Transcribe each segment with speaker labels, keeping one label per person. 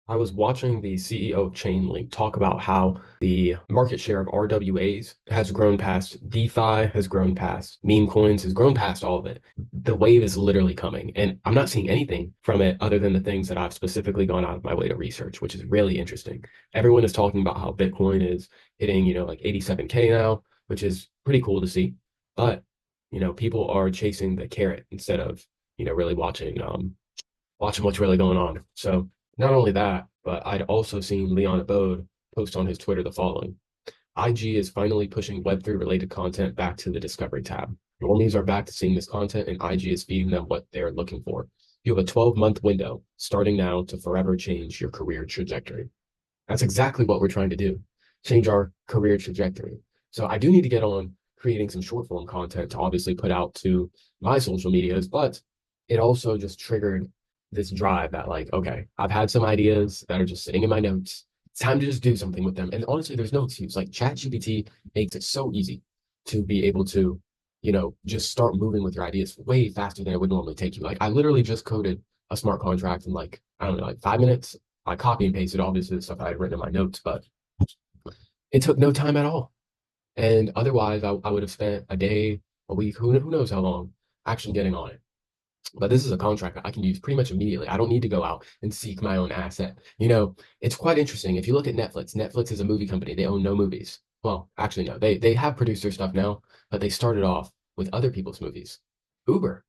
Speaker 1: I was watching the CEO of Chainlink talk about how the market share of RWAs has grown past DeFi, has grown past meme coins, has grown past all of it. The wave is literally coming, and I'm not seeing anything from it other than the things that I've specifically gone out of my way to research, which is really interesting. Everyone is talking about how Bitcoin is hitting, like 87K now, which is pretty cool to see. But, people are chasing the carrot instead of, really watching what's really going on. So not only that, but I'd also seen Leon Abode post on his Twitter the following. IG is finally pushing Web3 related content back to the Discovery tab. Normies are back to seeing this content, and IG is feeding them what they're looking for. You have a 12-month window starting now to forever change your career trajectory. That's exactly what we're trying to do, change our career trajectory. So I do need to get on creating some short form content to obviously put out to my social medias, but it also just triggered this drive that, like, okay, I've had some ideas that are just sitting in my notes. It's time to just do something with them. And honestly, there's no excuse. Like, ChatGPT makes it so easy to be able to, just start moving with your ideas way faster than it would normally take you. Like, I literally just coded a smart contract in, like, I don't know, like 5 minutes. I copy and pasted obviously the stuff I had written in my notes, but it took no time at all. And otherwise, I would have spent a day, a week, who knows how long, actually getting on it. But this is a contract that I can use pretty much immediately. I don't need to go out and seek my own asset. It's quite interesting. If you look at Netflix, Netflix is a movie company. They own no movies. Well, actually, no. They have produced their stuff now, but they started off with other people's movies. Uber.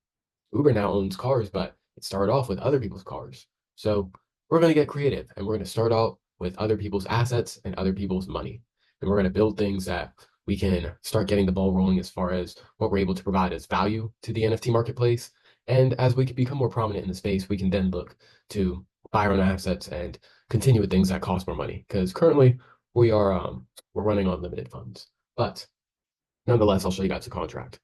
Speaker 1: Uber now owns cars, but it started off with other people's cars. So we're going to get creative, and we're going to start out with other people's assets and other people's money. And we're going to build things that we can start getting the ball rolling as far as what we're able to provide as value to the NFT marketplace. And as we can become more prominent in the space, we can then look to buy our own assets and continue with things that cost more money. Because currently we're running on limited funds. But nonetheless, I'll show you guys the contract.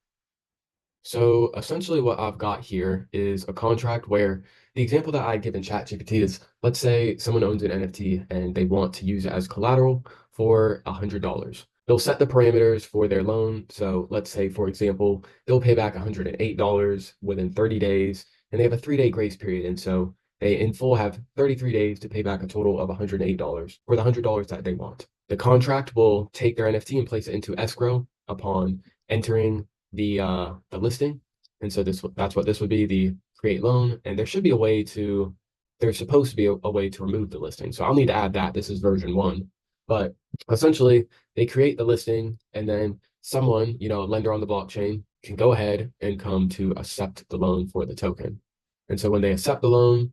Speaker 1: So essentially what I've got here is a contract where the example that I give in ChatGPT is, let's say someone owns an NFT and they want to use it as collateral for $100. They'll set the parameters for their loan. So let's say, for example, they'll pay back $108 within 30 days, and they have a 3-day grace period. And so they in full have 33 days to pay back a total of $108 for the $100 that they want. The contract will take their NFT and place it into escrow upon entering the listing. And so that's what this would be, the create loan. And there should be a way to, there's supposed to be a way to remove the listing. So I'll need to add that. This is version 1. But essentially, they create the listing, and then someone, a lender on the blockchain, can go ahead and come to accept the loan for the token. And so when they accept the loan,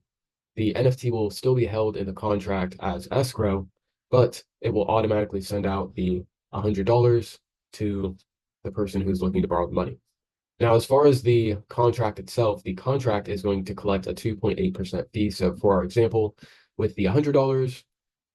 Speaker 1: the NFT will still be held in the contract as escrow, but it will automatically send out the $100 to the person who's looking to borrow the money. Now, as far as the contract itself, the contract is going to collect a 2.8% fee. So for our example, with the $100,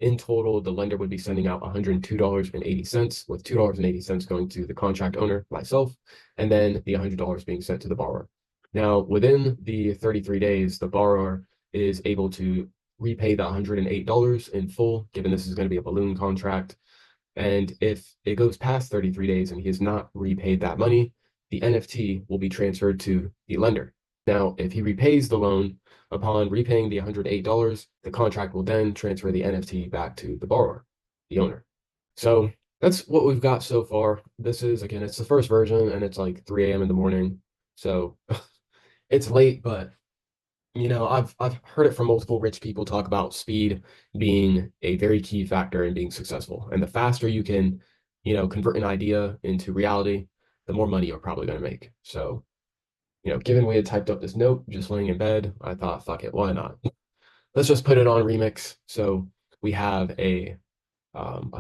Speaker 1: in total, the lender would be sending out $102.80, with $2.80 going to the contract owner, myself, and then the $100 being sent to the borrower. Now, within the 33 days, the borrower is able to repay the $108 in full, given this is going to be a balloon contract. And if it goes past 33 days and he has not repaid that money, the NFT will be transferred to the lender. Now, if he repays the loan, upon repaying the $108, the contract will then transfer the NFT back to the borrower, the owner. So that's what we've got so far. This is, again, it's the first version, and it's like 3 a.m. in the morning. So it's late, but I've heard it from multiple rich people talk about speed being a very key factor in being successful. And the faster you can, convert an idea into reality, the more money you're probably going to make. So, given we had typed up this note just laying in bed, I thought, fuck it, why not? Let's just put it on Remix. So we have a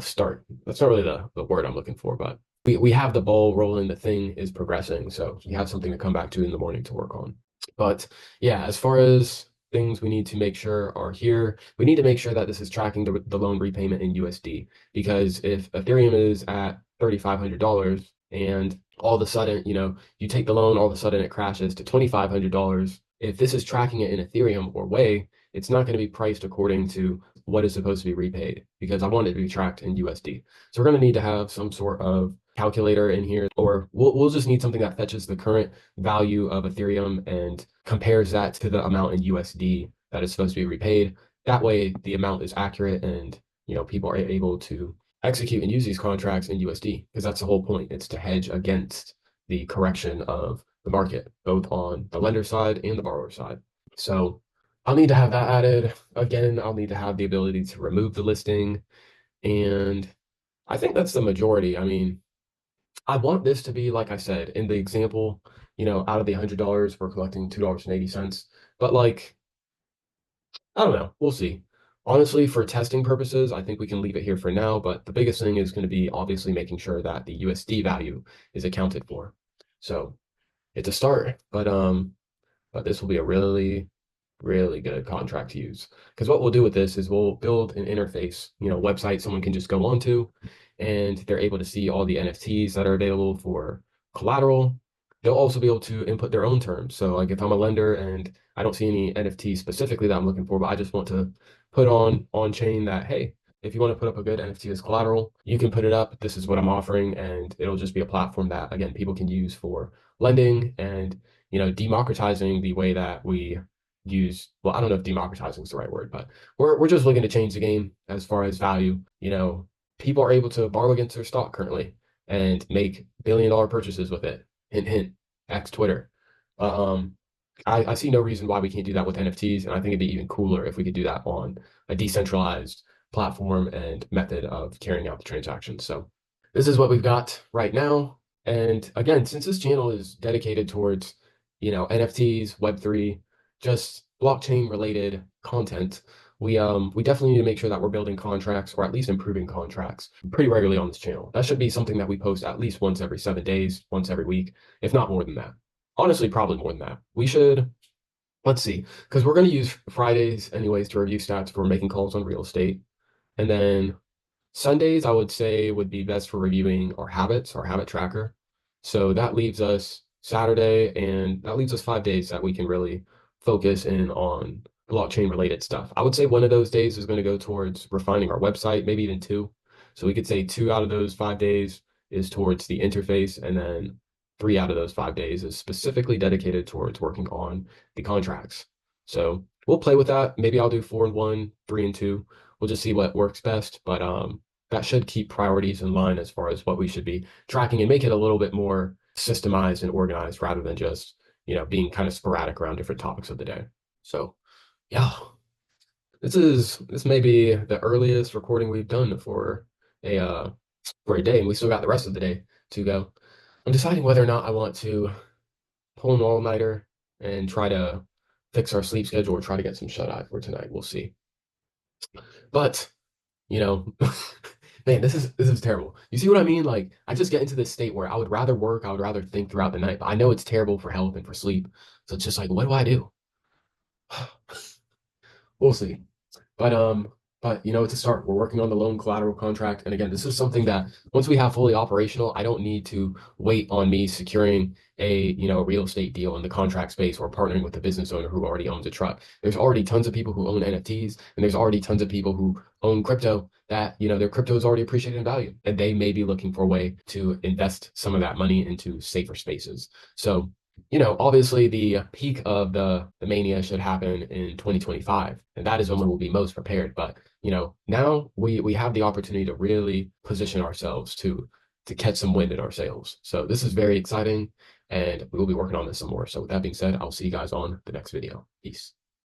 Speaker 1: start. That's not really the word I'm looking for, but we have the ball rolling, the thing is progressing. So we have something to come back to in the morning to work on. But yeah, as far as things we need to make sure are here, we need to make sure that this is tracking the loan repayment in USD. Because if Ethereum is at $3,500 and all of a sudden, you take the loan, all of a sudden it crashes to $2,500. If this is tracking it in Ethereum or Way, it's not going to be priced according to what is supposed to be repaid, because I want it to be tracked in USD. So we're going to need to have some sort of calculator in here, or we'll just need something that fetches the current value of Ethereum and compares that to the amount in USD that is supposed to be repaid. that way the amount is accurate and people are able to execute and use these contracts in USD because that's the whole point. It's to hedge against the correction of the market, both on the lender side and the borrower side. So I'll need to have that added. Again, I'll need to have the ability to remove the listing. And I think that's the majority. I mean, I want this to be, like I said, in the example, out of the $100, we're collecting $2.80. But like, I don't know. We'll see. Honestly, for testing purposes, I think we can leave it here for now. But the biggest thing is going to be obviously making sure that the USD value is accounted for. So it's a start, but this will be a really, really good contract to use. Because what we'll do with this is we'll build an interface, website someone can just go onto, and they're able to see all the NFTs that are available for collateral. They'll also be able to input their own terms. So like if I'm a lender and I don't see any NFT specifically that I'm looking for, but I just want to put on chain that, hey, if you want to put up a good NFT as collateral, you can put it up. This is what I'm offering, and it'll just be a platform that again people can use for lending and democratizing the way that we use, well, I don't know if democratizing is the right word, but we're just looking to change the game as far as value. People are able to borrow against their stock currently and make billion-dollar purchases with it. Hint, hint, X Twitter. Um, I see no reason why we can't do that with NFTs, and I think it'd be even cooler if we could do that on a decentralized platform and method of carrying out the transactions. So this is what we've got right now. And again, since this channel is dedicated towards, NFTs, Web3, just blockchain related content, we definitely need to make sure that we're building contracts or at least improving contracts pretty regularly on this channel. That should be something that we post at least once every 7 days, once every week, if not more than that. Honestly, probably more than that. We should, let's see, because we're going to use Fridays anyways to review stats for making calls on real estate. And then Sundays, I would say, would be best for reviewing our habits, our habit tracker. So that leaves us Saturday, and that leaves us 5 days that we can really focus in on blockchain related stuff. I would say one of those days is going to go towards refining our website, maybe even two. So we could say 2 out of those 5 days is towards the interface, and then 3 out of those 5 days is specifically dedicated towards working on the contracts. So we'll play with that. Maybe I'll do 4 and 1, 3 and 2. We'll just see what works best. But that should keep priorities in line as far as what we should be tracking and make it a little bit more systemized and organized rather than just, being kind of sporadic around different topics of the day. So yeah, this may be the earliest recording we've done a for a day, and we still got the rest of the day to go. I'm deciding whether or not I want to pull an all-nighter and try to fix our sleep schedule or try to get some shut-eye for tonight. We'll see. But, you know, man, this is terrible. You see what I mean? Like, I just get into this state where I would rather work, I would rather think throughout the night, but I know it's terrible for health and for sleep. So it's just like, what do I do? We'll see. But it's a start. We're working on the loan collateral contract. And again, this is something that once we have fully operational, I don't need to wait on me securing a real estate deal in the contract space or partnering with a business owner who already owns a truck. There's already tons of people who own NFTs, and there's already tons of people who own crypto that, their crypto is already appreciated in value, and they may be looking for a way to invest some of that money into safer spaces. So obviously the peak of the mania should happen in 2025, and that is when we'll be most prepared. But now we have the opportunity to really position ourselves to catch some wind in our sails. So this is very exciting, and we will be working on this some more. So with that being said, I'll see you guys on the next video. Peace.